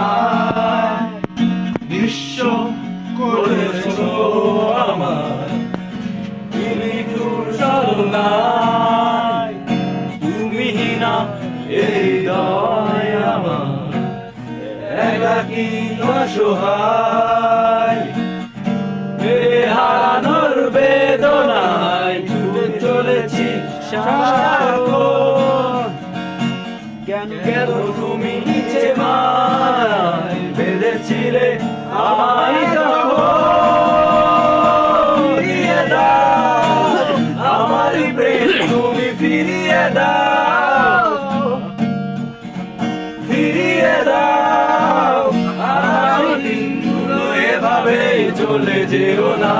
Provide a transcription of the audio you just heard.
আমায় নিঃস্ব করেছো আমার তুমি তুষারনায় তুমি না এই হৃদয় আমার একাকী অসহায় হারানোর বেদনায় ছুটে চলেছি সারাক্ষণ কেন তুমি নিচে মায় বেঁধেছিলে আমায় ফিরিয়ে দাও আমারই প্রেম তুমি ফিরিয়ে দাও ফিরিয়ে দাও আমার দিনগুলো এভাবে চলে যেও না।